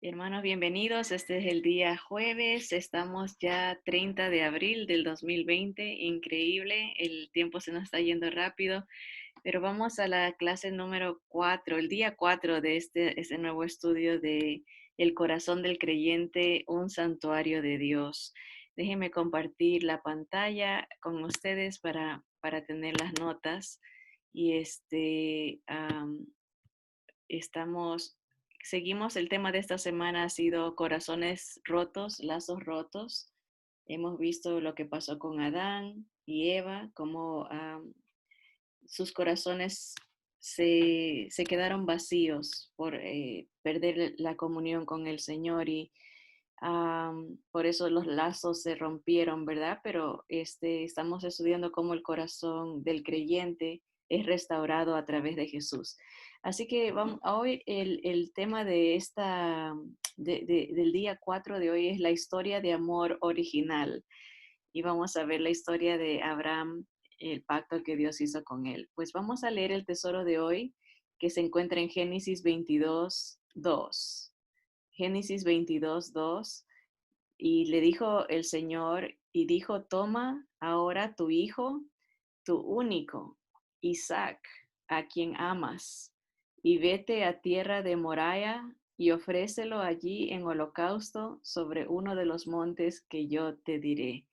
Hermanos, bienvenidos. Este es el día jueves. Estamos ya 30 de abril del 2020. Increíble, el tiempo se nos está yendo rápido, pero vamos a la clase número 4, el día 4 de este nuevo estudio de El corazón del creyente, un santuario de Dios. Déjenme compartir la pantalla con ustedes para tener las notas. Y estamos, seguimos, el tema de esta semana ha sido corazones rotos, lazos rotos. Hemos visto lo que pasó con Adán y Eva, cómo sus corazones se quedaron vacíos por perder la comunión con el Señor y por eso los lazos se rompieron, ¿verdad? Pero estamos estudiando cómo el corazón del creyente es restaurado a través de Jesús. Así que vamos, hoy el tema de del día 4 de hoy es la historia de amor original. Y vamos a ver la historia de Abraham, el pacto que Dios hizo con él. Pues vamos a leer el tesoro de hoy que se encuentra en Génesis 22:2. Génesis 22:2. Y le dijo el Señor, y dijo, toma ahora tu hijo, tu único, Isaac, a quien amas, y vete a tierra de Moriah y ofrécelo allí en holocausto sobre uno de los montes que yo te diré.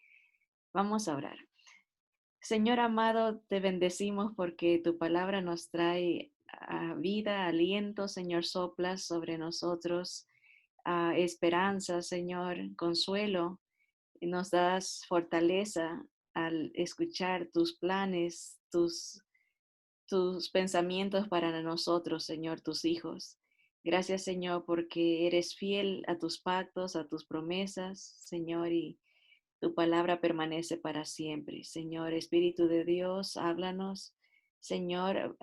Vamos a orar. Señor amado, te bendecimos porque tu palabra nos trae vida, aliento, Señor, soplas sobre nosotros, esperanza, Señor, consuelo, y nos das fortaleza al escuchar tus planes, tus pensamientos para nosotros, Señor, tus hijos. Gracias, Señor, porque eres fiel a tus pactos, a tus promesas, Señor, y tu palabra permanece para siempre. Señor, Espíritu de Dios, háblanos. Señor,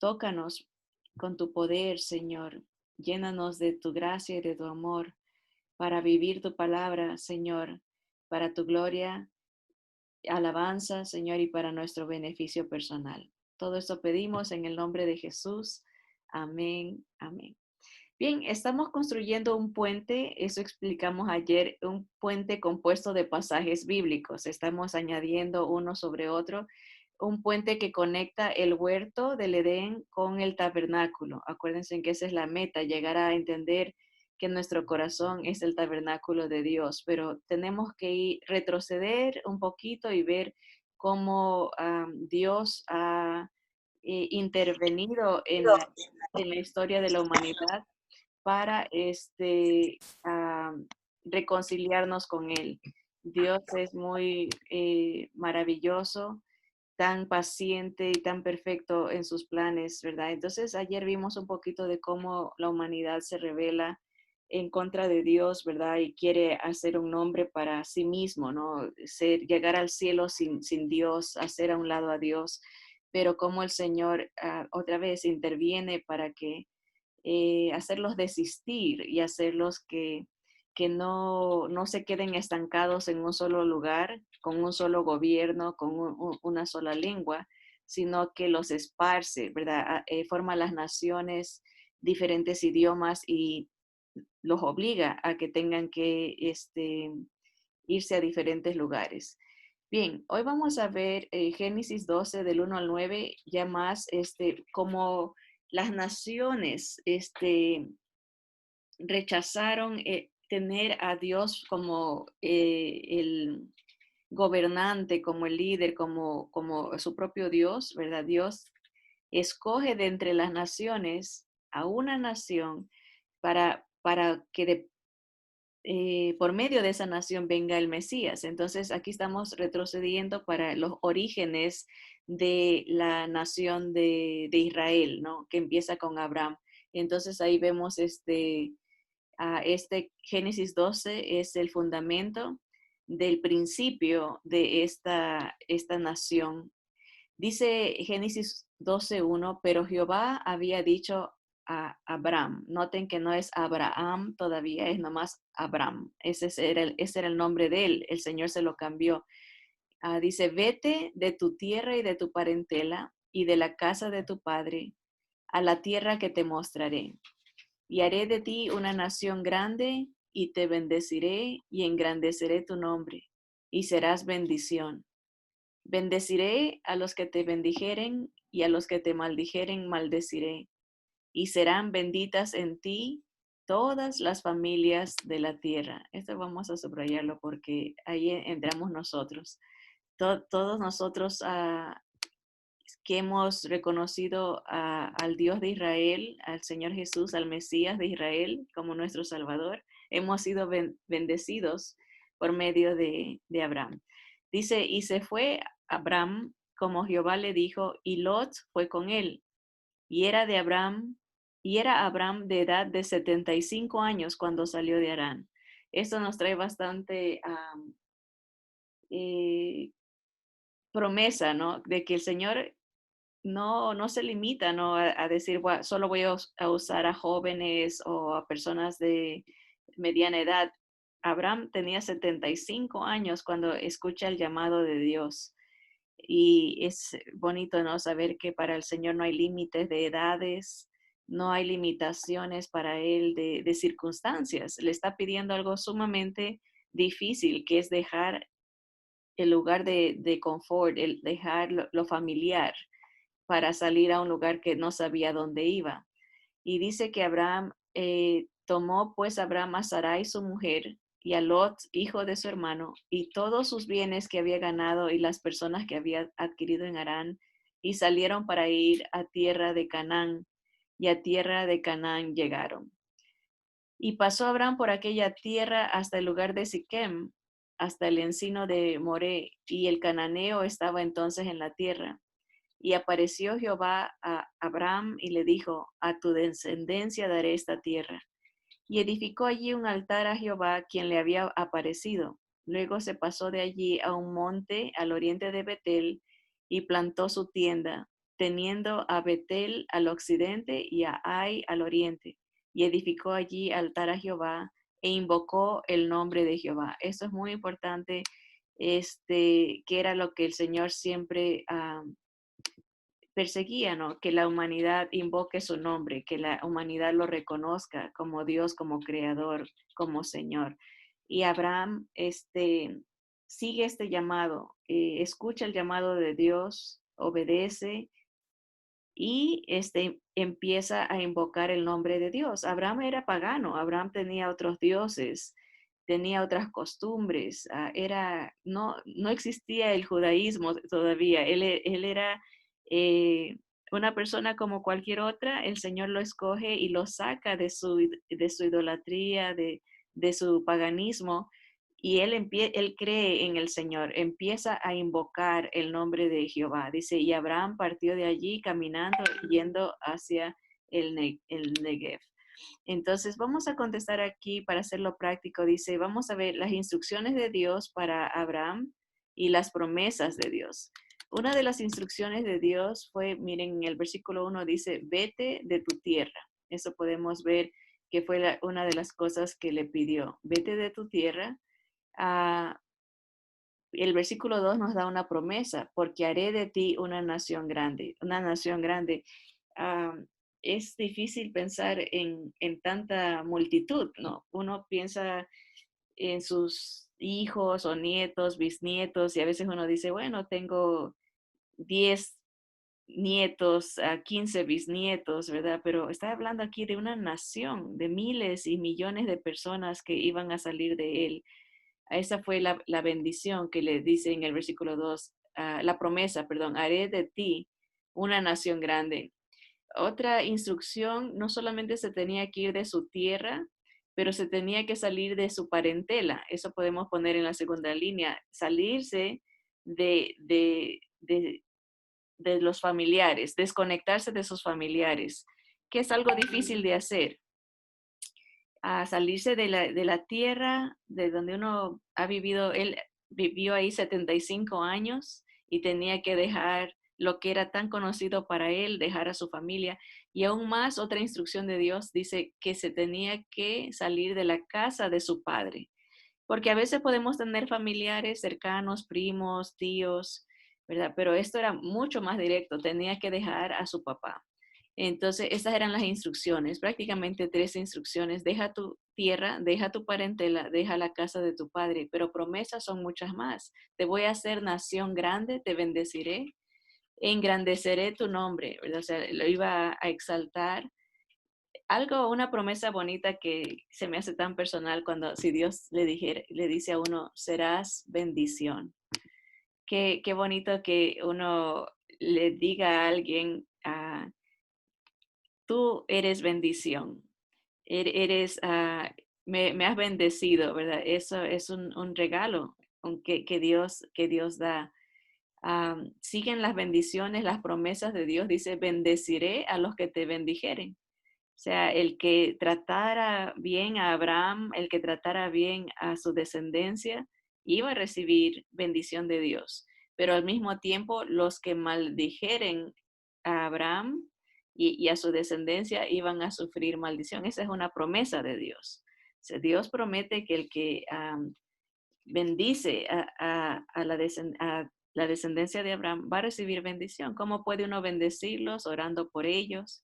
tócanos con tu poder, Señor. Llénanos de tu gracia y de tu amor para vivir tu palabra, Señor, para tu gloria, alabanza, Señor, y para nuestro beneficio personal. Todo esto pedimos en el nombre de Jesús. Amén, amén. Bien, estamos construyendo un puente, eso explicamos ayer, un puente compuesto de pasajes bíblicos. Estamos añadiendo uno sobre otro, un puente que conecta el huerto del Edén con el tabernáculo. Acuérdense que esa es la meta, llegar a entender que nuestro corazón es el tabernáculo de Dios, pero tenemos que retroceder un poquito y ver cómo Dios ha intervenido en la historia de la humanidad para reconciliarnos con Él. Dios es muy maravilloso, tan paciente y tan perfecto en sus planes, ¿verdad? Entonces, ayer vimos un poquito de cómo la humanidad se revela en contra de Dios, ¿verdad? Y quiere hacer un nombre para sí mismo, ¿no? Llegar al cielo sin Dios, hacer a un lado a Dios, pero cómo el Señor otra vez interviene para que hacerlos desistir y hacerlos que no se queden estancados en un solo lugar, con un solo gobierno, con una sola lengua, sino que los esparce, ¿verdad? Forma las naciones, diferentes idiomas y los obliga a que tengan que irse a diferentes lugares. Bien, hoy vamos a ver Génesis 12 del 1 al 9, ya más como las naciones rechazaron tener a Dios como el gobernante, como el líder, como su propio Dios, ¿verdad? Dios escoge de entre las naciones a una nación para que por medio de esa nación venga el Mesías. Entonces aquí estamos retrocediendo para los orígenes de la nación de Israel, ¿no? Que empieza con Abraham. Entonces ahí vemos este Génesis 12 es el fundamento del principio de esta nación. Dice Génesis 12:1, pero Jehová había dicho a Abraham. Noten que no es Abraham todavía, es nomás Abraham. Ese era el nombre de él. El Señor se lo cambió. Dice, vete de tu tierra y de tu parentela y de la casa de tu padre a la tierra que te mostraré. y haré de ti una nación grande, y te bendeciré y engrandeceré tu nombre, y serás bendición. Bendeciré a los que te bendijeren, y a los que te maldijeren maldeciré, y serán benditas en ti todas las familias de la tierra. Esto vamos a subrayarlo porque ahí entramos nosotros. Todos nosotros que hemos reconocido al Dios de Israel, al Señor Jesús, al Mesías de Israel como nuestro Salvador, hemos sido bendecidos por medio de Abraham. Dice, y se fue Abraham como Jehová le dijo, y Lot fue con él. Y era de Abraham, y era Abraham de edad de 75 años cuando salió de Harán. Esto nos trae bastante eh, promesa, ¿no? De que el Señor no se limita, ¿no? A decir, "Bueno, solo voy a usar a jóvenes o a personas de mediana edad". Abraham tenía 75 años cuando escucha el llamado de Dios. Y es bonito, ¿no? Saber que para el Señor no hay límites de edades, no hay limitaciones para Él de circunstancias. Le está pidiendo algo sumamente difícil, que es dejar el lugar de confort, el dejar lo familiar para salir a un lugar que no sabía dónde iba. Y dice que Abraham tomó pues Abraham a Sarai su mujer y a Lot, hijo de su hermano, y todos sus bienes que había ganado y las personas que había adquirido en Harán, y salieron para ir a tierra de Canaán, y a tierra de Canaán llegaron. Y pasó Abraham por aquella tierra hasta el lugar de Siquem, hasta el encino de Moré, y el cananeo estaba entonces en la tierra. Y apareció Jehová a Abraham y le dijo, a tu descendencia daré esta tierra. Y edificó allí un altar a Jehová, quien le había aparecido. Luego se pasó de allí a un monte al oriente de Betel y plantó su tienda, teniendo a Betel al occidente y a Ai al oriente. Y edificó allí altar a Jehová e invocó el nombre de Jehová. Esto es muy importante, que era lo que el Señor siempre perseguía, ¿no? Que la humanidad invoque su nombre, que la humanidad lo reconozca como Dios, como creador, como Señor. Y Abraham, sigue este llamado, escucha el llamado de Dios, obedece y empieza a invocar el nombre de Dios. Abraham era pagano, Abraham tenía otros dioses, tenía otras costumbres, no existía el judaísmo todavía, él era eh, una persona como cualquier otra. El Señor lo escoge y lo saca de su idolatría, de su paganismo, y él cree en el Señor, empieza a invocar el nombre de Jehová. Dice, y Abraham partió de allí caminando, yendo hacia el Negev. Entonces, vamos a contestar aquí para hacerlo práctico. Dice, vamos a ver las instrucciones de Dios para Abraham y las promesas de Dios. Una de las instrucciones de Dios fue, miren, en el versículo 1 dice, vete de tu tierra. Eso podemos ver que fue una de las cosas que le pidió. Vete de tu tierra. El versículo 2 nos da una promesa, porque haré de ti una nación grande, una nación grande. Ah, es difícil pensar en tanta multitud, ¿no? Uno piensa en sus hijos o nietos, bisnietos, y a veces uno dice, bueno, tengo 10 nietos, 15 bisnietos, ¿verdad? Pero está hablando aquí de una nación, de miles y millones de personas que iban a salir de él. Esa fue la bendición que le dice en el versículo 2, la promesa, perdón, haré de ti una nación grande. Otra instrucción, no solamente se tenía que ir de su tierra, pero se tenía que salir de su parentela. Eso podemos poner en la segunda línea, salirse de los familiares, desconectarse de sus familiares, que es algo difícil de hacer. A salirse de la tierra de donde uno ha vivido. Él vivió ahí 75 años y tenía que dejar lo que era tan conocido para él, dejar a su familia. Y aún más, otra instrucción de Dios dice que se tenía que salir de la casa de su padre, porque a veces podemos tener familiares cercanos, primos, tíos, ¿verdad? Pero esto era mucho más directo, tenía que dejar a su papá. Entonces, esas eran las instrucciones, prácticamente 3 instrucciones. Deja tu tierra, deja tu parentela, deja la casa de tu padre, pero promesas son muchas más. Te voy a hacer nación grande, te bendeciré, engrandeceré tu nombre, ¿verdad? O sea, lo iba a exaltar. Algo, una promesa bonita que se me hace tan personal cuando si Dios le dice a uno, serás bendición. Qué bonito que uno le diga a alguien, tú eres bendición, eres, me has bendecido, ¿verdad? Eso es un regalo que Dios da. Siguen las bendiciones, las promesas de Dios. Dice, bendeciré a los que te bendijeren. O sea, el que tratara bien a Abraham, el que tratara bien a su descendencia, iba a recibir bendición de Dios. Pero al mismo tiempo, los que maldijeren a Abraham y a su descendencia iban a sufrir maldición. Esa es una promesa de Dios. O sea, Dios promete que el que bendice a la descendencia de Abraham va a recibir bendición. ¿Cómo puede uno bendecirlos? Orando por ellos,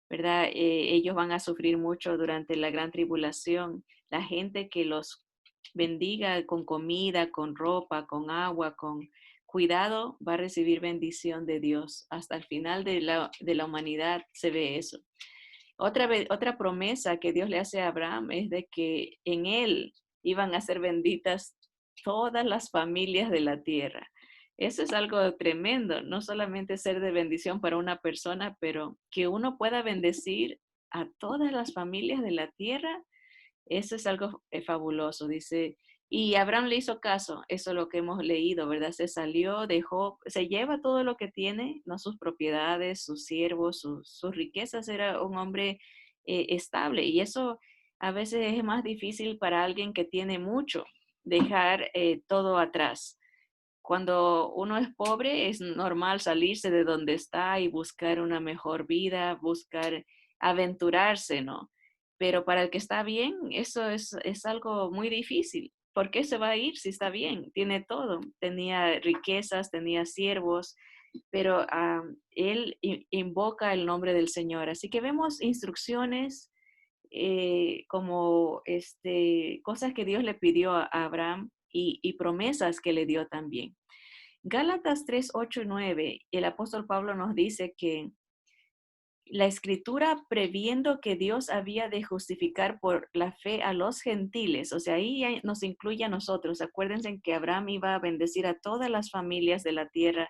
¿verdad? Ellos van a sufrir mucho durante la gran tribulación. La gente que los bendiga con comida, con ropa, con agua, con cuidado, va a recibir bendición de Dios. Hasta el final de la humanidad se ve eso. Otra promesa que Dios le hace a Abraham es de que en él iban a ser benditas todas las familias de la tierra. Eso es algo tremendo, no solamente ser de bendición para una persona, pero que uno pueda bendecir a todas las familias de la tierra. Eso es algo fabuloso, dice. Y Abraham le hizo caso, eso es lo que hemos leído, ¿verdad? Se salió, dejó, se lleva todo lo que tiene, no sus propiedades, sus siervos, sus riquezas. Era un hombre estable y eso a veces es más difícil para alguien que tiene mucho, dejar todo atrás. Cuando uno es pobre, es normal salirse de donde está y buscar una mejor vida, buscar aventurarse, ¿no? Pero para el que está bien, eso es algo muy difícil. ¿Por qué se va a ir si está bien? Tiene todo. Tenía riquezas, tenía siervos, pero él invoca el nombre del Señor. Así que vemos instrucciones como cosas que Dios le pidió a Abraham y promesas que le dio también. Gálatas 3, 8 y 9, el apóstol Pablo nos dice que la escritura previendo que Dios había de justificar por la fe a los gentiles, o sea, ahí ya nos incluye a nosotros. Acuérdense que Abraham iba a bendecir a todas las familias de la tierra.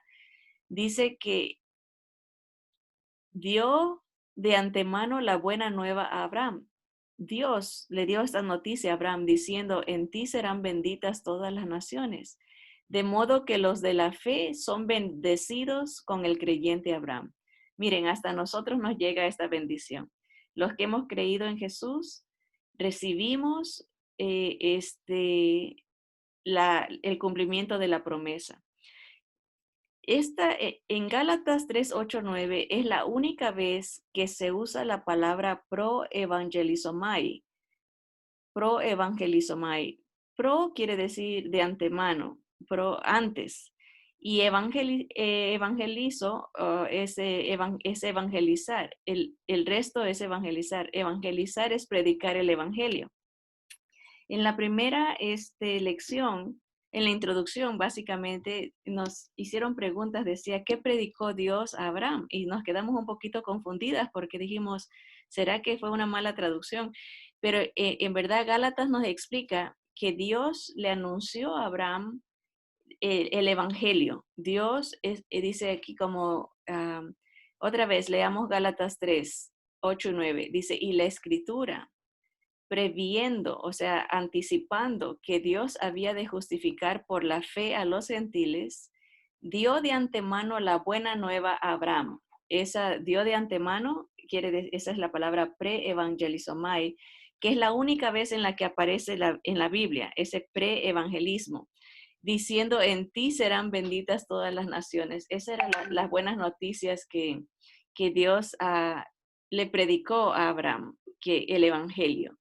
Dice que dio de antemano la buena nueva a Abraham. Dios le dio esta noticia a Abraham diciendo, en ti serán benditas todas las naciones. De modo que los de la fe son bendecidos con el creyente Abraham. Miren, hasta nosotros nos llega esta bendición. Los que hemos creído en Jesús, recibimos el cumplimiento de la promesa. En Gálatas 3, 8, 9 es la única vez que se usa la palabra pro-evangelizomai. Pro-evangelizomai. Pro quiere decir de antemano, pro antes. Y evangelizo es evangelizar. El resto es evangelizar. Evangelizar es predicar el evangelio. En la primera lección, en la introducción, básicamente nos hicieron preguntas, decía, ¿qué predicó Dios a Abraham? Y nos quedamos un poquito confundidas porque dijimos, ¿será que fue una mala traducción? Pero en verdad Gálatas nos explica que Dios le anunció a Abraham el Evangelio. Dios dice aquí como, otra vez, leamos Gálatas 3, 8 y 9, dice, y la escritura previendo, o sea, anticipando que Dios había de justificar por la fe a los gentiles, dio de antemano la buena nueva a Abraham. Esa dio de antemano, esa es la palabra pre-evangelizomai, que es la única vez en la que aparece en la Biblia, ese pre-evangelismo, diciendo, en ti serán benditas todas las naciones. Esas eran las buenas noticias que Dios le predicó a Abraham, que el evangelio.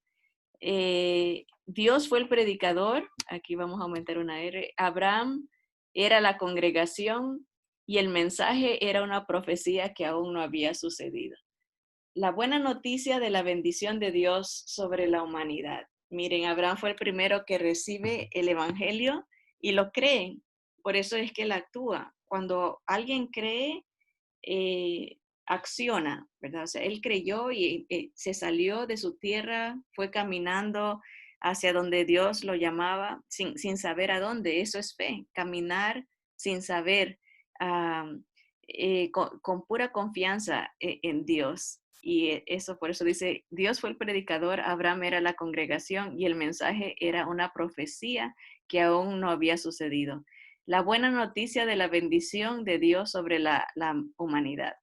Dios fue el predicador, aquí vamos a aumentar una R, Abraham era la congregación y el mensaje era una profecía que aún no había sucedido. la buena noticia de la bendición de Dios sobre la humanidad. Miren, Abraham fue el primero que recibe el evangelio y lo cree. Por eso es que él actúa. Cuando alguien cree, acciona, ¿verdad? O sea, él creyó y se salió de su tierra, fue caminando hacia donde Dios lo llamaba, sin saber a dónde. Eso es fe, caminar sin saber, con pura confianza en Dios. Y eso por eso dice, Dios fue el predicador, Abraham era la congregación y el mensaje era una profecía que aún no había sucedido. La buena noticia de la bendición de Dios sobre la humanidad.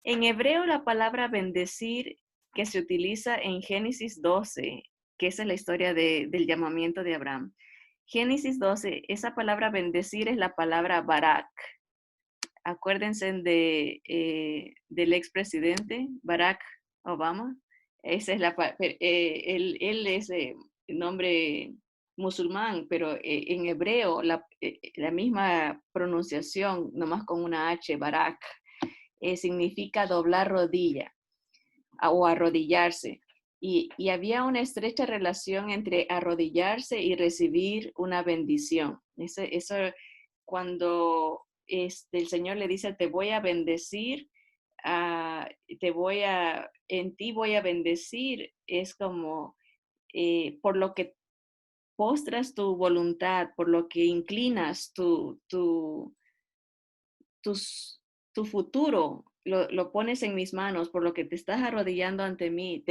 En hebreo, la palabra bendecir que se utiliza en Génesis 12, que esa es la historia del llamamiento de Abraham. Génesis 12, esa palabra bendecir es la palabra Barak. Acuérdense del expresidente Barack Obama. Esa es él es nombre musulmán, pero en hebreo la misma pronunciación, nomás con una H, Barak, significa doblar rodilla o arrodillarse. Y había una estrecha relación entre arrodillarse y recibir una bendición. Eso cuando el Señor le dice, te voy a bendecir, en ti voy a bendecir, es como por lo que postras tu voluntad, por lo que inclinas tus, tu futuro, pones en mis manos, por lo que te estás arrodillando ante mí,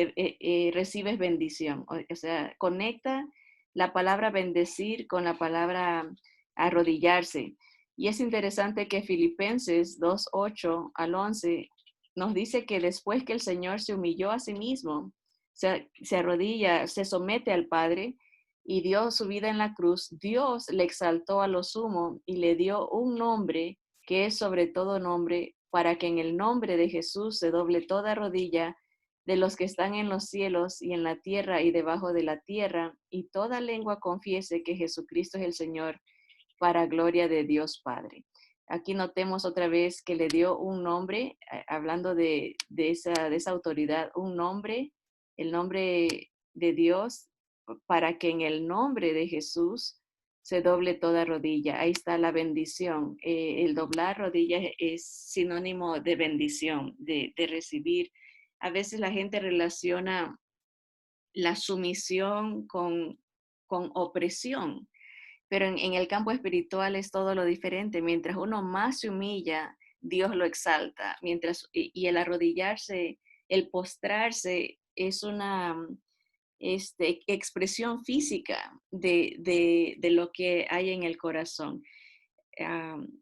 recibes bendición. O sea, conecta la palabra bendecir con la palabra arrodillarse. Y es interesante que Filipenses 2:8 al 11 nos dice que después que el Señor se humilló a sí mismo, se arrodilla, se somete al Padre y dio su vida en la cruz, Dios le exaltó a lo sumo y le dio un nombre que es sobre todo nombre, para que en el nombre de Jesús se doble toda rodilla de los que están en los cielos y en la tierra y debajo de la tierra, y toda lengua confiese que Jesucristo es el Señor, para gloria de Dios Padre. Aquí notemos otra vez que le dio un nombre, hablando de esa autoridad, un nombre, el nombre de Dios, para que en el nombre de Jesús se doble toda rodilla. Ahí está la bendición. El doblar rodillas es sinónimo de bendición, de recibir. A veces la gente relaciona la sumisión con opresión, pero en el campo espiritual es todo lo diferente. Mientras uno más se humilla, Dios lo exalta. Y el arrodillarse, el postrarse, es una expresión física de lo que hay en el corazón.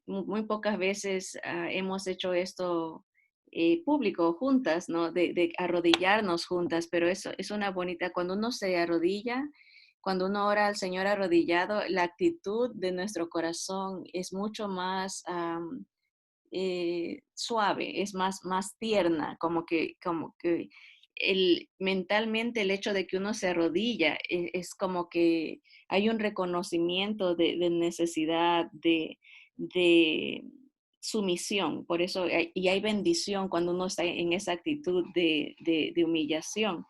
Muy pocas veces hemos hecho esto público, juntas, ¿no? De arrodillarnos juntas, pero eso es una bonita, cuando uno se arrodilla, cuando uno ora al Señor arrodillado, la actitud de nuestro corazón es mucho más suave, es más tierna, como que mentalmente el hecho de que uno se arrodilla es como que hay un reconocimiento de necesidad, de sumisión, por eso, y hay bendición cuando uno está en esa actitud de humillación.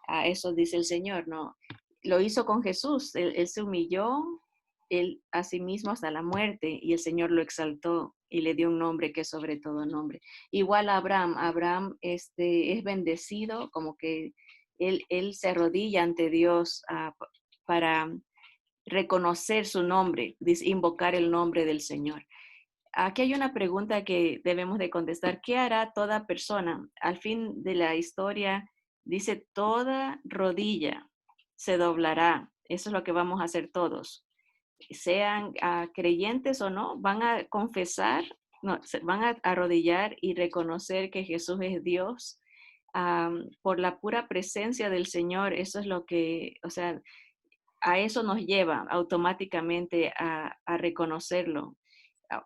A eso dice el Señor, ¿no? Lo hizo con Jesús, él se humilló, él a sí mismo hasta la muerte y el Señor lo exaltó y le dio un nombre que es sobre todo nombre. Igual a Abraham es bendecido, como que él se arrodilla ante Dios para reconocer su nombre, invocar el nombre del Señor. Aquí hay una pregunta que debemos de contestar. ¿Qué hará toda persona? Al fin de la historia dice, toda rodilla se doblará. Eso es lo que vamos a hacer todos. Sean creyentes o no, van a confesar, no, van a arrodillar y reconocer que Jesús es Dios. Por la pura presencia del Señor, eso es lo que, o sea, a eso nos lleva automáticamente a reconocerlo.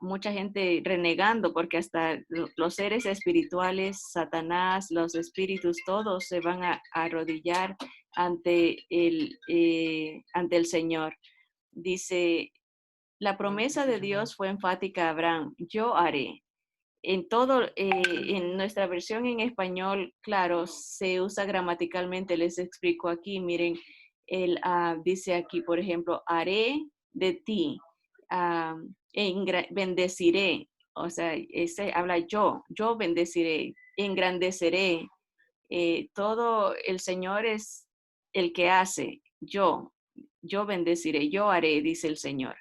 Mucha gente renegando porque hasta los seres espirituales, Satanás, los espíritus, todos se van a arrodillar ante el Señor. Dice, la promesa de Dios fue enfática a Abraham, yo haré. En todo, en nuestra versión en español, claro, se usa gramaticalmente, les explico aquí, miren, dice aquí, por ejemplo, haré de ti, ah, bendeciré, o sea, ese habla yo bendeciré, engrandeceré, todo el Señor es el que hace, yo bendeciré, yo haré, dice el Señor.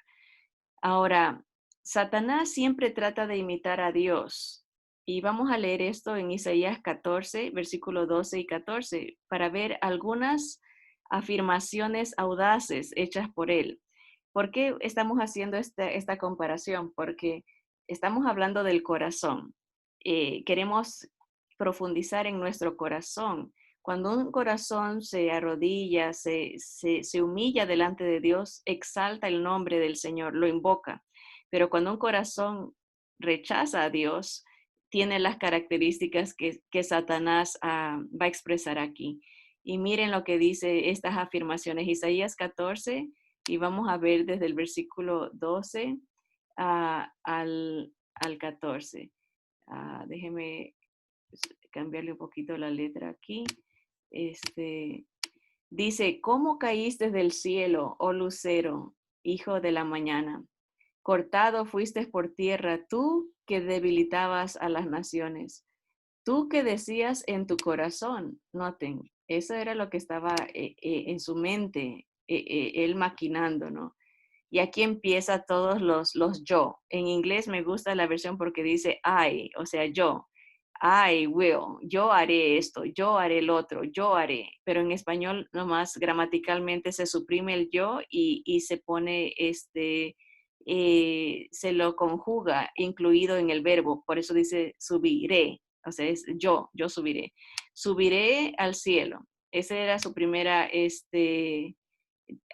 Ahora, Satanás siempre trata de imitar a Dios. Y vamos a leer esto en Isaías 14, versículo 12 y 14, para ver algunas afirmaciones audaces hechas por él. ¿Por qué estamos haciendo esta comparación? Porque estamos hablando del corazón. Queremos profundizar en nuestro corazón. Cuando un corazón se arrodilla, se humilla delante de Dios, exalta el nombre del Señor, lo invoca. Pero cuando un corazón rechaza a Dios, tiene las características que Satanás va a expresar aquí. Y miren lo que dice estas afirmaciones. Isaías 14, y vamos a ver desde el versículo 12 al 14. Déjeme cambiarle un poquito la letra aquí. Dice, ¿cómo caíste del cielo, oh lucero, hijo de la mañana? Cortado fuiste por tierra, tú que debilitabas a las naciones. Tú que decías en tu corazón, noten, eso era lo que estaba en su mente, él maquinando, ¿no? Y aquí empieza todos los yo. En inglés me gusta la versión porque dice I, o sea, yo. I will, yo haré esto, yo haré el otro, yo haré. Pero en español nomás gramaticalmente se suprime el yo y se pone se lo conjuga incluido en el verbo. Por eso dice subiré, o sea, es yo subiré. Subiré al cielo. Esa era su primera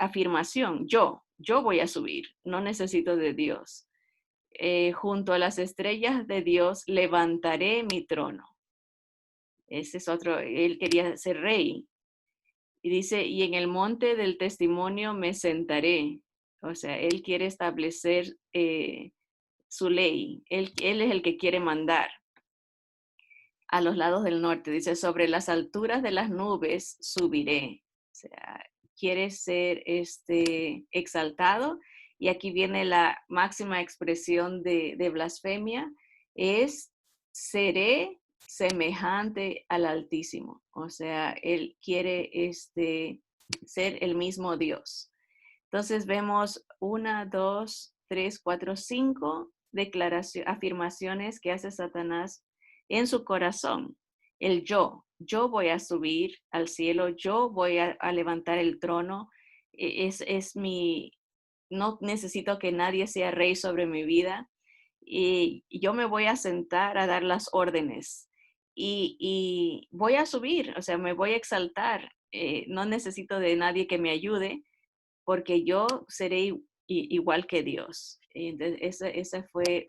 afirmación, yo voy a subir, no necesito de Dios. Junto a las estrellas de Dios levantaré mi trono. Ese es otro, él quería ser rey. Y dice, y en el monte del testimonio me sentaré. O sea, él quiere establecer su ley. Él es el que quiere mandar a los lados del norte. Dice, sobre las alturas de las nubes subiré. O sea, quiere ser exaltado. Y aquí viene la máxima expresión de blasfemia, es seré semejante al Altísimo. O sea, él quiere ser el mismo Dios. Entonces vemos 1, 2, 3, 4, 5 afirmaciones que hace Satanás en su corazón. El yo voy a subir al cielo, yo voy a levantar el trono, es no necesito que nadie sea rey sobre mi vida, y yo me voy a sentar a dar las órdenes y voy a subir, o sea, me voy a exaltar, no necesito de nadie que me ayude porque yo seré igual que Dios. Entonces, ese fue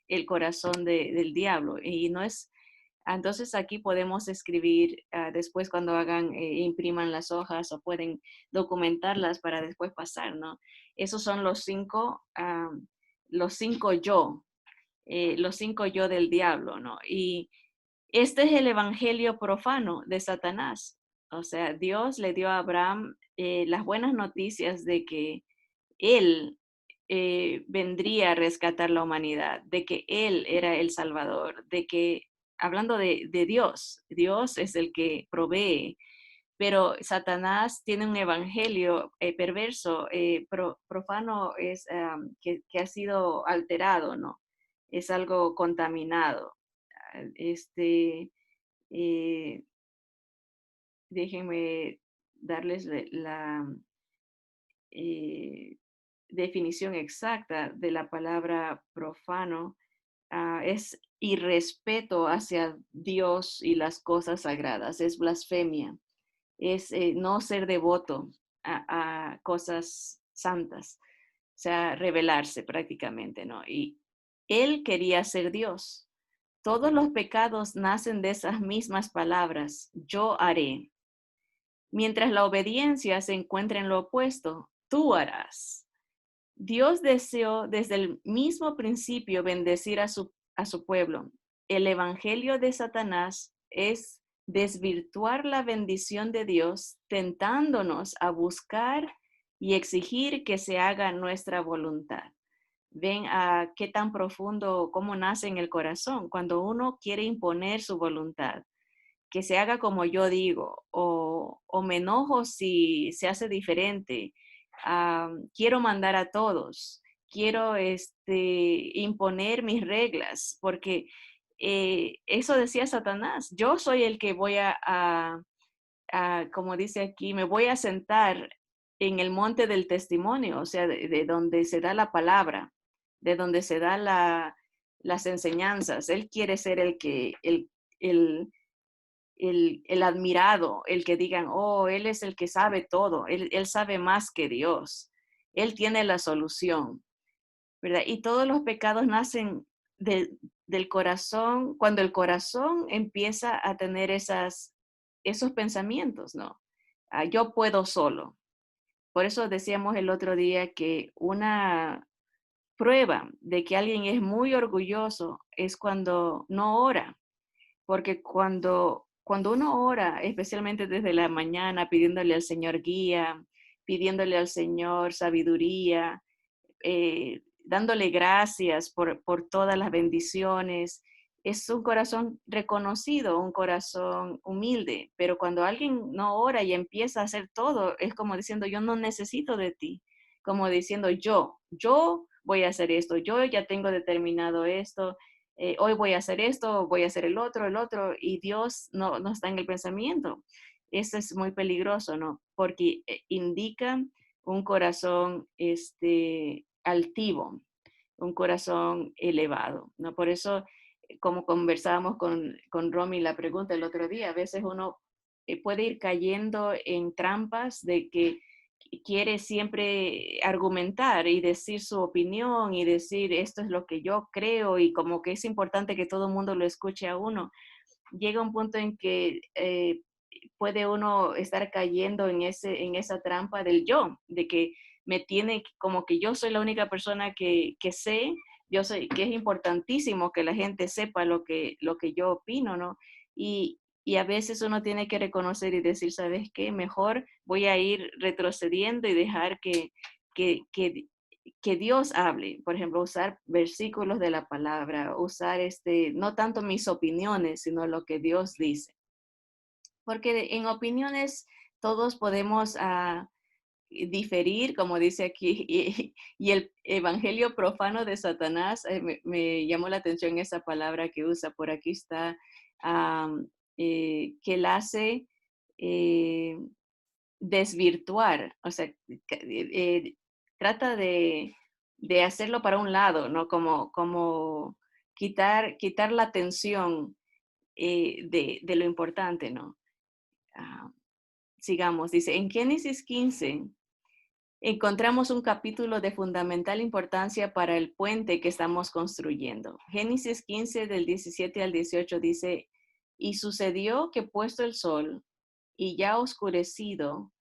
el corazón del diablo. Y no es, entonces aquí podemos escribir después cuando impriman las hojas o pueden documentarlas para después pasar, ¿no? Esos son los cinco yo del diablo, ¿no? Y este es el evangelio profano de Satanás. O sea, Dios le dio a Abraham las buenas noticias de que él vendría a rescatar la humanidad, de que él era el Salvador, de que, hablando de Dios, Dios es el que provee, pero Satanás tiene un evangelio perverso, profano, que ha sido alterado, ¿no? Es algo contaminado. Este, eh, Déjenme darles la eh, definición exacta de la palabra profano. Es irrespeto hacia Dios y las cosas sagradas, es blasfemia, es no ser devoto a cosas santas, o sea, rebelarse prácticamente, ¿no? Y él quería ser Dios. Todos los pecados nacen de esas mismas palabras, yo haré. Mientras la obediencia se encuentra en lo opuesto, tú harás. Dios deseó desde el mismo principio bendecir a su pueblo. el evangelio de Satanás es desvirtuar la bendición de Dios, tentándonos a buscar y exigir que se haga nuestra voluntad. Ven a qué tan profundo, cómo nace en el corazón, cuando uno quiere imponer su voluntad, que se haga como yo digo, o me enojo si se hace diferente, quiero mandar a todos, quiero imponer mis reglas, porque eso decía Satanás, yo soy el que voy como dice aquí, me voy a sentar en el monte del testimonio, o sea, de donde se da la palabra, de donde se da las enseñanzas. Él quiere ser el, el admirado, el que digan, oh, él es el que sabe todo, él sabe más que Dios, él tiene la solución, ¿verdad? Y todos los pecados nacen del corazón, cuando el corazón empieza a tener esos pensamientos, ¿no? Yo puedo solo. Por eso decíamos el otro día que una prueba de que alguien es muy orgulloso es cuando no ora, porque cuando uno ora, especialmente desde la mañana, pidiéndole al Señor guía, pidiéndole al Señor sabiduría, dándole gracias por todas las bendiciones. Es un corazón reconocido, un corazón humilde, pero cuando alguien no ora y empieza a hacer todo, es como diciendo, yo no necesito de ti, como diciendo, yo voy a hacer esto, yo ya tengo determinado esto, hoy voy a hacer esto, voy a hacer el otro, y Dios no está en el pensamiento. Eso es muy peligroso, ¿no? Porque indica un corazón altivo, un corazón elevado, ¿no? Por eso, como conversábamos con Romy la pregunta el otro día, a veces uno puede ir cayendo en trampas de que quiere siempre argumentar y decir su opinión y decir esto es lo que yo creo y como que es importante que todo el mundo lo escuche a uno. Llega un punto en que puede uno estar cayendo en esa trampa del yo, de que me tiene como que yo soy la única persona que sé, yo soy, que es importantísimo que la gente sepa lo que yo opino, ¿no? Y a veces uno tiene que reconocer y decir, ¿sabes qué? Mejor voy a ir retrocediendo y dejar que, que, que Dios hable. Por ejemplo, usar versículos de la palabra, usar no tanto mis opiniones, sino lo que Dios dice. Porque en opiniones todos podemos diferir, como dice aquí, y el evangelio profano de Satanás, me llamó la atención esa palabra que usa, por aquí está, que él hace eh, desvirtuar, o sea, trata de hacerlo para un lado, ¿no? Como quitar la atención de lo importante, ¿no? Ah, sigamos, dice, en Génesis 15 encontramos un capítulo de fundamental importancia para el puente que estamos construyendo. Génesis 15 del 17 al 18 dice, y sucedió que puesto el sol y ya oscurecido,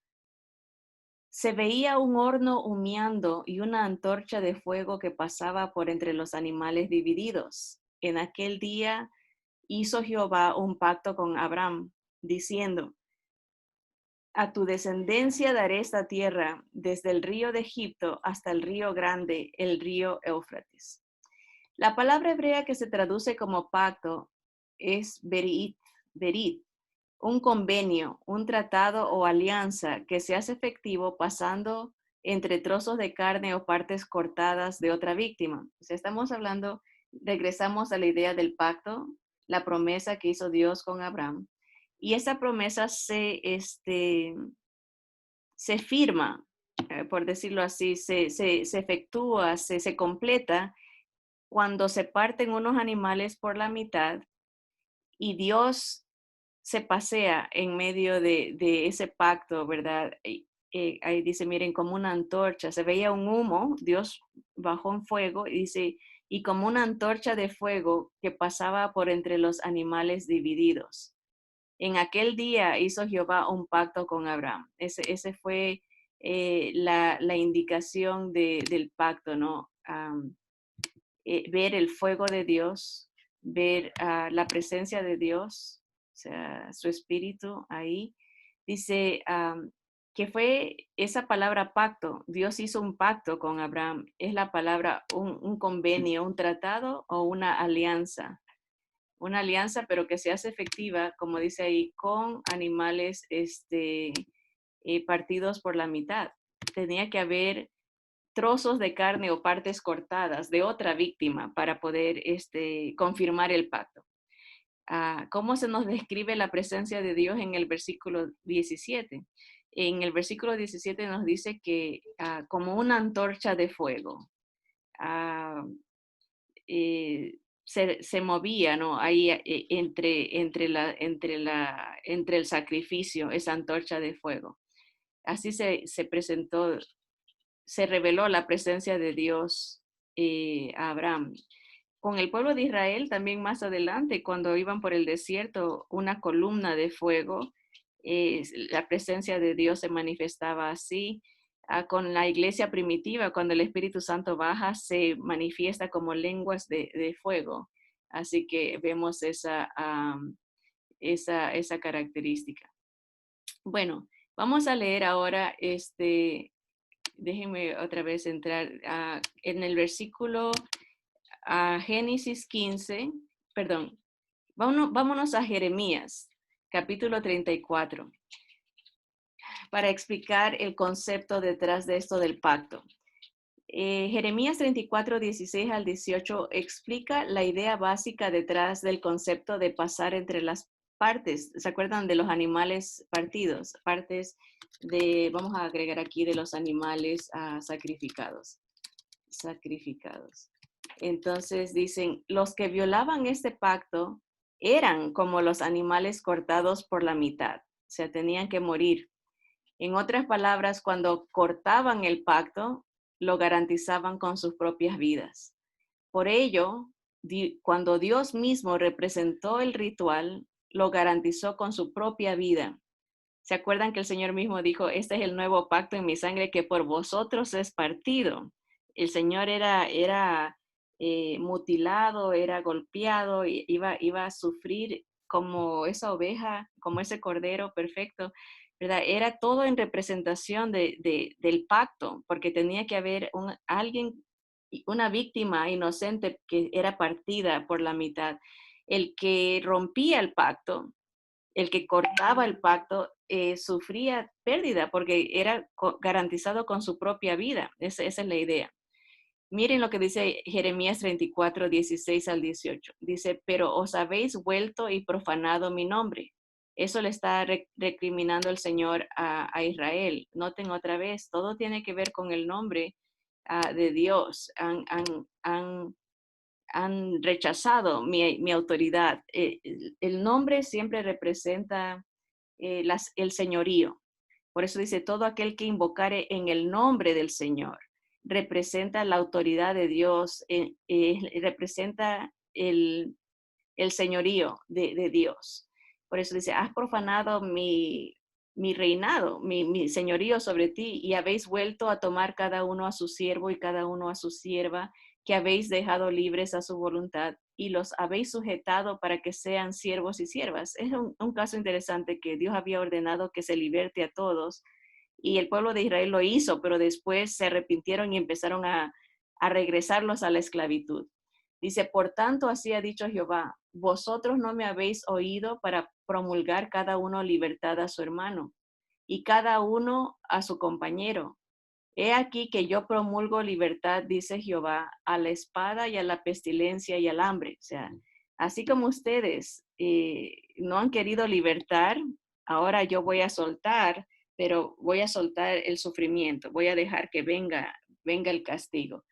se veía un horno humeando y una antorcha de fuego que pasaba por entre los animales divididos. En aquel día hizo Jehová un pacto con Abraham, diciendo, a tu descendencia daré esta tierra, desde el río de Egipto hasta el río grande, el río Éufrates. La palabra hebrea que se traduce como pacto es berit, un convenio, un tratado o alianza que se hace efectivo pasando entre trozos de carne o partes cortadas de otra víctima. O sea, estamos hablando, regresamos a la idea del pacto, la promesa que hizo Dios con Abraham. Y esa promesa se firma, por decirlo así, se efectúa, se completa cuando se parten unos animales por la mitad y Dios se pasea en medio de ese pacto, ¿verdad? Ahí dice, miren, como una antorcha, se veía un humo, Dios bajó en fuego y dice, y como una antorcha de fuego que pasaba por entre los animales divididos. En aquel día hizo Jehová un pacto con Abraham. Ese fue la indicación del pacto, ¿no? Ver el fuego de Dios ver la presencia de Dios, o sea, su espíritu ahí. Dice que fue esa palabra pacto. Dios hizo un pacto con Abraham. Es la palabra un convenio, un tratado o una alianza. Una alianza, pero que se hace efectiva, como dice ahí, con animales partidos por la mitad. Tenía que haber trozos de carne o partes cortadas de otra víctima para poder confirmar el pacto. ¿Cómo se nos describe la presencia de Dios en el versículo 17? En el versículo 17 nos dice que como una antorcha de fuego, ah, se movía, ¿no? Ahí entre el sacrificio, esa antorcha de fuego. Así se presentó, se reveló la presencia de Dios a Abraham. Con el pueblo de Israel también más adelante, cuando iban por el desierto, una columna de fuego, la presencia de Dios se manifestaba así. Con la iglesia primitiva, cuando el Espíritu Santo baja, se manifiesta como lenguas de fuego. Así que vemos esa característica. Bueno, vamos a leer ahora déjenme otra vez entrar en el versículo Génesis 15, perdón, vámonos a Jeremías, capítulo 34, para explicar el concepto detrás de esto del pacto. Jeremías 34, 16 al 18 explica la idea básica detrás del concepto de pasar entre las partes. ¿Se acuerdan de los animales partidos? Partes vamos a agregar aquí de los animales sacrificados. Entonces dicen, los que violaban este pacto eran como los animales cortados por la mitad, o sea, tenían que morir. En otras palabras, cuando cortaban el pacto, lo garantizaban con sus propias vidas. Por ello, cuando Dios mismo representó el ritual, lo garantizó con su propia vida. ¿Se acuerdan que el Señor mismo dijo, este es el nuevo pacto en mi sangre que por vosotros es partido? El Señor era mutilado, era golpeado, iba a sufrir como esa oveja, como ese cordero perfecto, ¿verdad? Era todo en representación del pacto, porque tenía que haber alguien, una víctima inocente que era partida por la mitad. El que rompía el pacto, el que cortaba el pacto, sufría pérdida porque era garantizado con su propia vida. Esa es la idea. Miren lo que dice Jeremías 34, 16 al 18. Dice, pero os habéis vuelto y profanado mi nombre. Eso le está recriminando el Señor a Israel. Noten otra vez, todo tiene que ver con el nombre de Dios. Han rechazado mi autoridad. El nombre siempre representa el señorío. Por eso dice, todo aquel que invocare en el nombre del Señor representa la autoridad de Dios, representa el señorío de Dios. Por eso dice, has profanado mi reinado, mi señorío sobre ti, y habéis vuelto a tomar cada uno a su siervo y cada uno a su sierva, que habéis dejado libres a su voluntad, y los habéis sujetado para que sean siervos y siervas. Es un caso interesante que Dios había ordenado que se liberte a todos, y el pueblo de Israel lo hizo, pero después se arrepintieron y empezaron a regresarlos a la esclavitud. Dice, por tanto, así ha dicho Jehová, vosotros no me habéis oído para promulgar cada uno libertad a su hermano y cada uno a su compañero. He aquí que yo promulgo libertad, dice Jehová, a la espada y a la pestilencia y al hambre. O sea, así como ustedes no han querido libertar, ahora yo voy a soltar, pero voy a soltar el sufrimiento, voy a dejar que venga el castigo.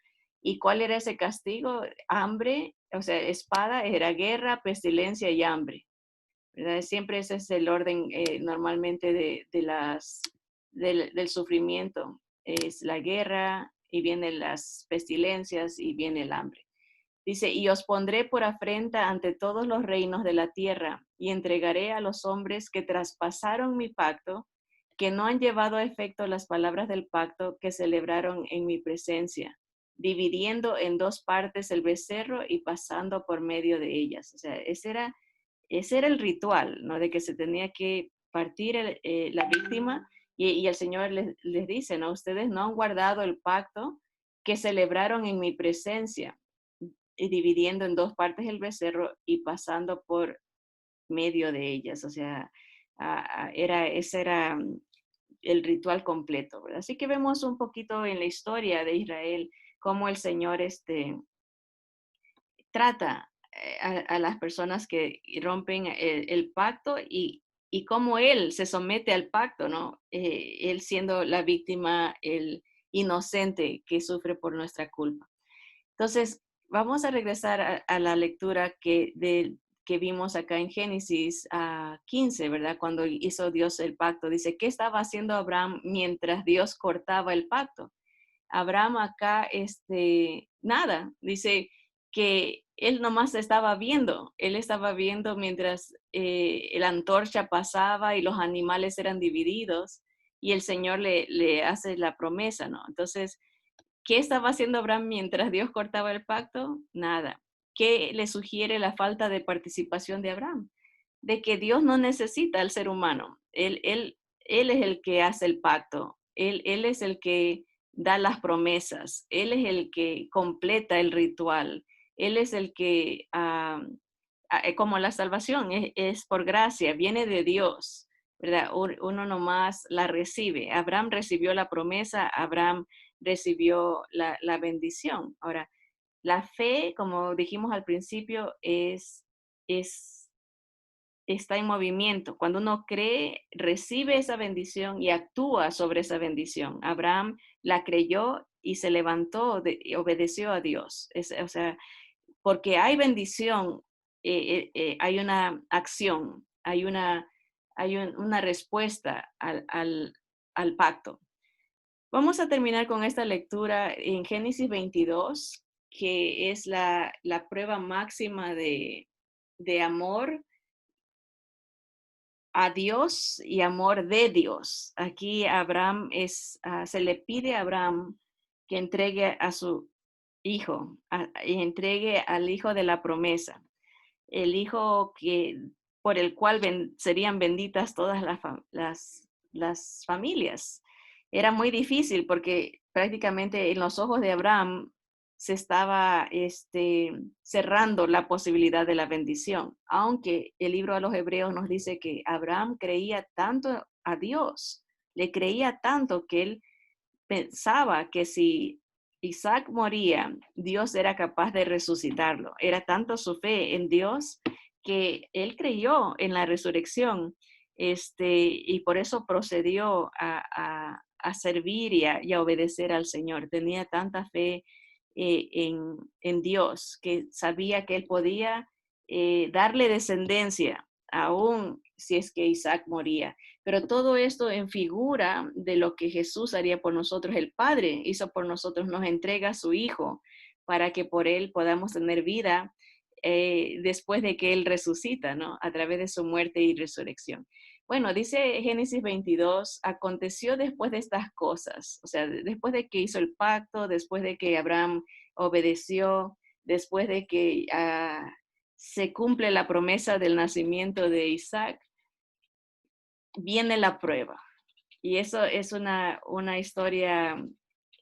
¿Y cuál era ese castigo? Hambre, o sea, espada era guerra, pestilencia y hambre, ¿verdad? Siempre ese es el orden normalmente del sufrimiento. Es la guerra y vienen las pestilencias y viene el hambre. Dice, y os pondré por afrenta ante todos los reinos de la tierra y entregaré a los hombres que traspasaron mi pacto, que no han llevado a efecto las palabras del pacto que celebraron en mi presencia, dividiendo en dos partes el becerro y pasando por medio de ellas. O sea, ese era el ritual, ¿no? De que se tenía que partir la víctima y el Señor les dice, ¿no? Ustedes no han guardado el pacto que celebraron en mi presencia, y dividiendo en dos partes el becerro y pasando por medio de ellas. O sea, ese era el ritual completo, ¿verdad? Así que vemos un poquito en la historia de Israel cómo el Señor trata a las personas que rompen el pacto y cómo Él se somete al pacto, ¿no? Él siendo la víctima, el inocente que sufre por nuestra culpa. Entonces, vamos a regresar a la lectura que vimos acá en Génesis 15, ¿verdad? Cuando hizo Dios el pacto. Dice, ¿qué estaba haciendo Abraham mientras Dios cortaba el pacto? Abraham acá, nada, dice que él nomás él estaba viendo mientras la antorcha pasaba y los animales eran divididos y el Señor le hace la promesa, ¿no? Entonces, ¿qué estaba haciendo Abraham mientras Dios cortaba el pacto? Nada. ¿Qué le sugiere la falta de participación de Abraham? De que Dios no necesita al ser humano. Él es el que hace el pacto. Él es el que da las promesas. Él es el que completa el ritual. Él es el que, como la salvación, es por gracia, viene de Dios, ¿verdad? Uno nomás la recibe. Abraham recibió la promesa, Abraham recibió la bendición. Ahora, la fe, como dijimos al principio, es, está en movimiento. Cuando uno cree, recibe esa bendición y actúa sobre esa bendición. Abraham la creyó y se levantó y obedeció a Dios. O sea, porque hay bendición, hay una acción, una respuesta al pacto. Vamos a terminar con esta lectura en Génesis 22, que es la prueba máxima de amor a Dios y amor de Dios. Aquí se le pide a Abraham que entregue a su hijo, y entregue al hijo de la promesa, el hijo por el cual serían benditas todas las familias. Era muy difícil porque prácticamente en los ojos de Abraham se estaba cerrando la posibilidad de la bendición, aunque el libro a los Hebreos nos dice que Abraham creía tanto a Dios, le creía tanto que él pensaba que si Isaac moría, Dios era capaz de resucitarlo. Era tanto su fe en Dios que él creyó en la resurrección, y por eso procedió a servir y a obedecer al Señor. Tenía tanta fe en Dios que sabía que él podía darle descendencia, aún si es que Isaac moría. Pero todo esto en figura de lo que Jesús haría por nosotros. El Padre hizo por nosotros, nos entrega a su Hijo para que por Él podamos tener vida después de que Él resucita, ¿no? A través de su muerte y resurrección. Bueno, dice Génesis 22, aconteció después de estas cosas, o sea, después de que hizo el pacto, después de que Abraham obedeció, después de que se cumple la promesa del nacimiento de Isaac, viene la prueba. Y eso es una historia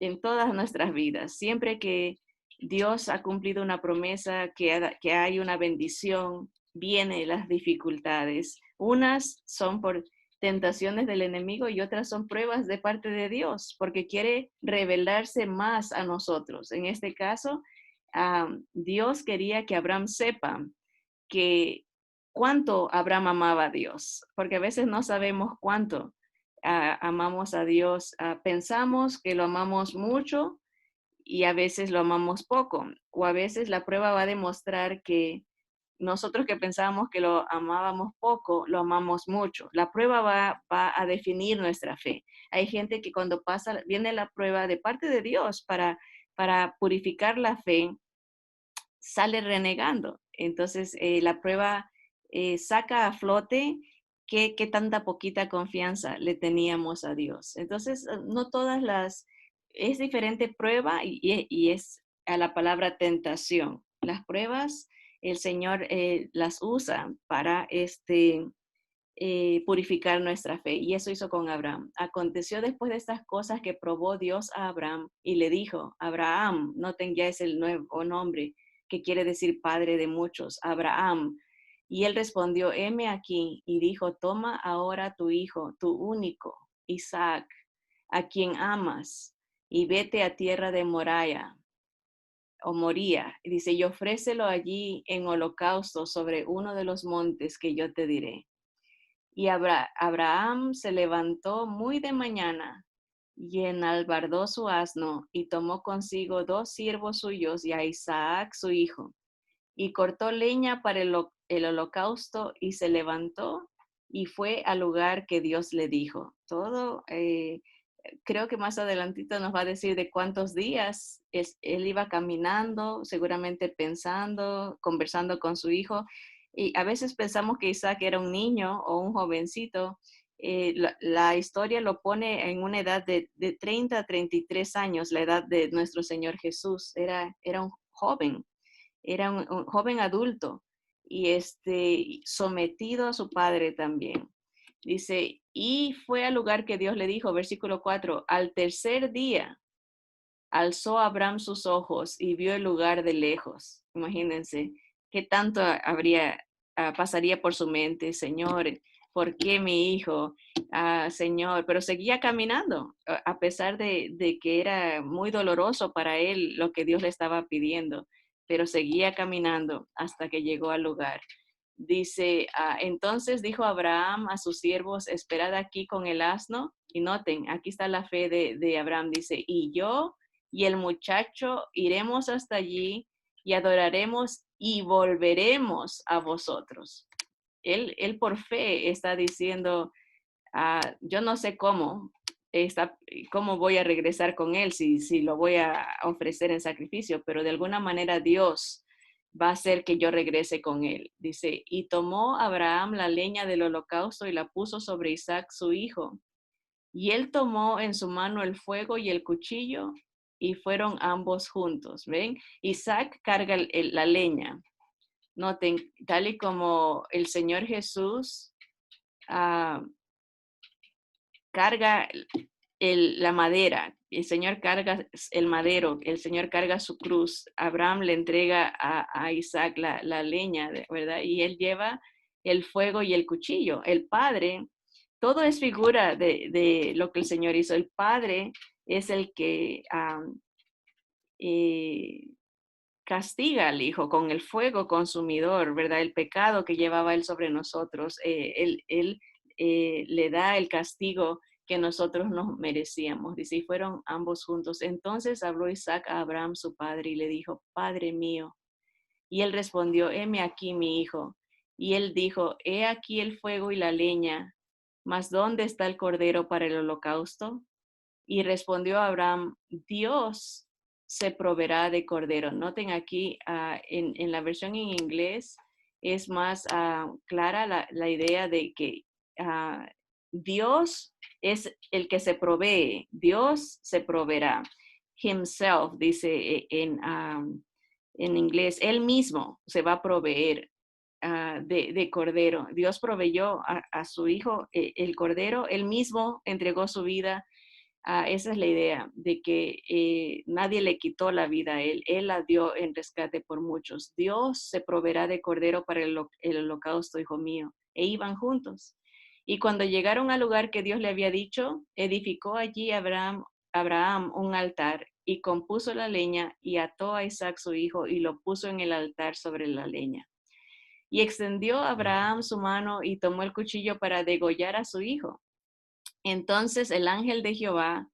en todas nuestras vidas. Siempre que Dios ha cumplido una promesa, que hay una bendición, vienen las dificultades. Unas son por tentaciones del enemigo y otras son pruebas de parte de Dios, porque quiere revelarse más a nosotros. En este caso, Dios quería que Abraham sepa que cuánto Abraham amaba a Dios, porque a veces no sabemos cuánto amamos a Dios. Pensamos que lo amamos mucho y a veces lo amamos poco, o a veces la prueba va a demostrar que nosotros que pensábamos que lo amábamos poco, lo amamos mucho. La prueba va a definir nuestra fe. Hay gente que cuando viene la prueba de parte de Dios para purificar la fe, sale renegando. Entonces, la prueba saca a flote qué tanta poquita confianza le teníamos a Dios. Entonces, no todas es diferente prueba y es a la palabra tentación. Las pruebas, el Señor las usa para purificar nuestra fe. Y eso hizo con Abraham. Aconteció después de estas cosas que probó Dios a Abraham y le dijo, Abraham, noten ya es el nuevo nombre que quiere decir padre de muchos, Abraham. Y él respondió, heme aquí, y dijo, toma ahora tu hijo, tu único, Isaac, a quien amas, y vete a tierra de Moriah, o Moría, y dice, y ofrécelo allí en holocausto sobre uno de los montes que yo te diré. Y Abraham se levantó muy de mañana y enalbardó su asno y tomó consigo 2 siervos suyos y a Isaac su hijo y cortó leña para el holocausto y se levantó y fue al lugar que Dios le dijo. Todo, creo que más adelantito nos va a decir de cuántos días él iba caminando, seguramente pensando, conversando con su hijo. Y a veces pensamos que Isaac era un niño o un jovencito. La historia lo pone en una edad de 30 a 33 años, la edad de nuestro Señor Jesús. Era un joven, era un joven adulto y sometido a su padre también. Dice, y fue al lugar que Dios le dijo, versículo 4, al tercer día alzó Abraham sus ojos y vio el lugar de lejos. Imagínense qué tanto pasaría por su mente, Señor, ¿por qué mi hijo? Señor, pero seguía caminando, a pesar de que era muy doloroso para él lo que Dios le estaba pidiendo, pero seguía caminando hasta que llegó al lugar. Dice, entonces dijo Abraham a sus siervos, esperad aquí con el asno. Y noten, aquí está la fe de Abraham. Dice, y yo y el muchacho iremos hasta allí y adoraremos y volveremos a vosotros. Él por fe está diciendo, yo no sé cómo voy a regresar con él, si lo voy a ofrecer en sacrificio, pero de alguna manera Dios va a hacer que yo regrese con él. Dice, y tomó Abraham la leña del holocausto y la puso sobre Isaac su hijo. Y él tomó en su mano el fuego y el cuchillo y fueron ambos juntos. ¿Ven? Isaac carga la leña. Noten, tal y como el Señor Jesús uh, carga la madera, el Señor carga el madero, el Señor carga su cruz, Abraham le entrega a Isaac la leña, ¿verdad? Y él lleva el fuego y el cuchillo. El Padre, todo es figura de lo que el Señor hizo. El Padre es el que eh, castiga al Hijo con el fuego consumidor, ¿verdad? El pecado que llevaba Él sobre nosotros, Él le da el castigo que nosotros nos merecíamos. Dice, y fueron ambos juntos. Entonces habló Isaac a Abraham, su padre, y le dijo, Padre mío. Y él respondió, heme aquí, mi hijo. Y él dijo, he aquí el fuego y la leña, mas ¿dónde está el cordero para el holocausto? Y respondió Abraham, Dios se proveerá de cordero. Noten aquí, en la versión en inglés es más clara la idea de que Dios es el que se provee, Dios se proveerá. Himself, dice en inglés, él mismo se va a proveer de cordero. Dios proveyó a su hijo el cordero, él mismo entregó su vida. Esa es la idea, de que nadie le quitó la vida a él la dio en rescate por muchos. Dios se proveerá de cordero para el holocausto, hijo mío. E iban juntos. Y cuando llegaron al lugar que Dios le había dicho, edificó allí Abraham un altar y compuso la leña y ató a Isaac su hijo y lo puso en el altar sobre la leña. Y extendió Abraham su mano y tomó el cuchillo para degollar a su hijo. Entonces el ángel de Jehová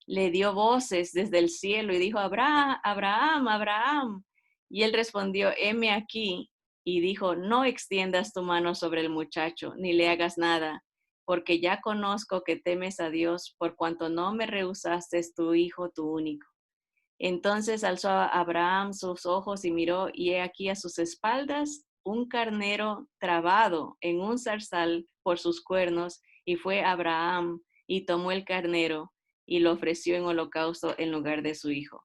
le dio voces desde el cielo y dijo, Abraham, Abraham, Abraham. Y él respondió, heme aquí. Y dijo, no extiendas tu mano sobre el muchacho, ni le hagas nada, porque ya conozco que temes a Dios, por cuanto no me rehusaste tu hijo, tu único. Entonces alzó a Abraham sus ojos y miró, y he aquí a sus espaldas un carnero trabado en un zarzal por sus cuernos, y fue Abraham y tomó el carnero y lo ofreció en holocausto en lugar de su hijo.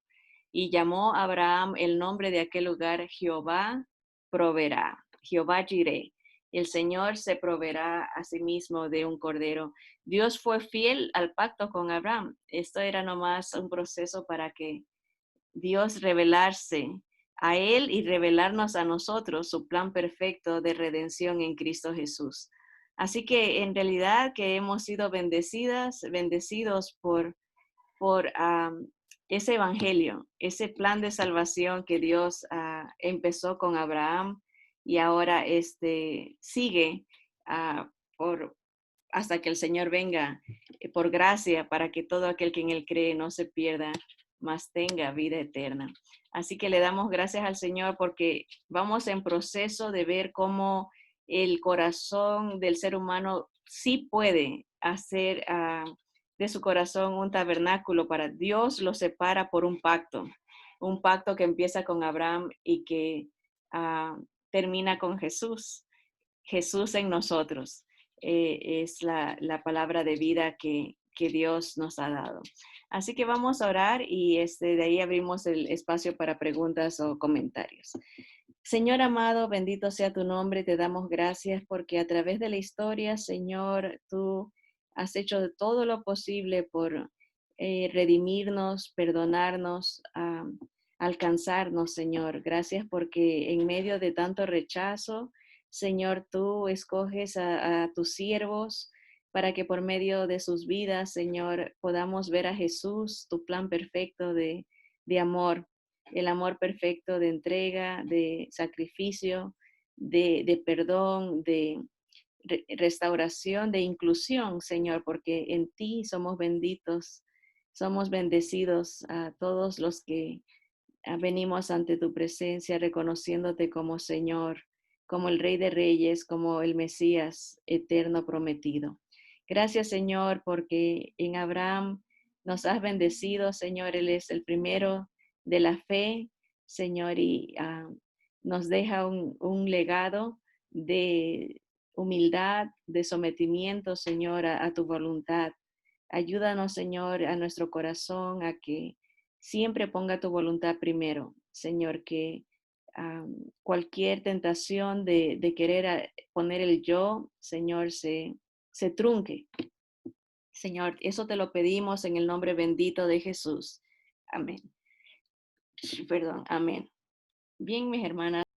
Y llamó a Abraham el nombre de aquel lugar Jehová proveerá, Jehová Jireh. El Señor se proveerá a sí mismo de un cordero. Dios fue fiel al pacto con Abraham. Esto era nomás un proceso para que Dios revelarse a Él y revelarnos a nosotros su plan perfecto de redención en Cristo Jesús. Así que en realidad que hemos sido bendecidos por ese evangelio, ese plan de salvación que Dios empezó con Abraham y ahora sigue ah, por, hasta que el Señor venga por gracia para que todo aquel que en Él cree no se pierda, mas tenga vida eterna. Así que le damos gracias al Señor porque vamos en proceso de ver cómo el corazón del ser humano sí puede hacer de su corazón un tabernáculo para Dios. Lo separa por un pacto que empieza con Abraham y que termina con Jesús. Jesús en nosotros es la palabra de vida que Dios nos ha dado. Así que vamos a orar y de ahí abrimos el espacio para preguntas o comentarios. Señor amado, bendito sea tu nombre, te damos gracias porque a través de la historia, Señor, tú has hecho todo lo posible por redimirnos, perdonarnos, alcanzarnos, Señor. Gracias porque en medio de tanto rechazo, Señor, tú escoges a tus siervos para que por medio de sus vidas, Señor, podamos ver a Jesús, tu plan perfecto de amor, el amor perfecto de entrega, de sacrificio, de perdón, de restauración, de inclusión, Señor, porque en ti somos benditos, somos bendecidos a todos los que venimos ante tu presencia reconociéndote como Señor, como el Rey de Reyes, como el Mesías eterno prometido. Gracias, Señor, porque en Abraham nos has bendecido, Señor. Él es el primero de la fe, Señor, y nos deja un legado de humildad, de sometimiento, Señor, a tu voluntad. Ayúdanos, Señor, a nuestro corazón a que siempre ponga tu voluntad primero, Señor, que cualquier tentación de querer poner el yo, Señor, se trunque. Señor, eso te lo pedimos en el nombre bendito de Jesús. Amén. Perdón, amén. Bien, mis hermanas.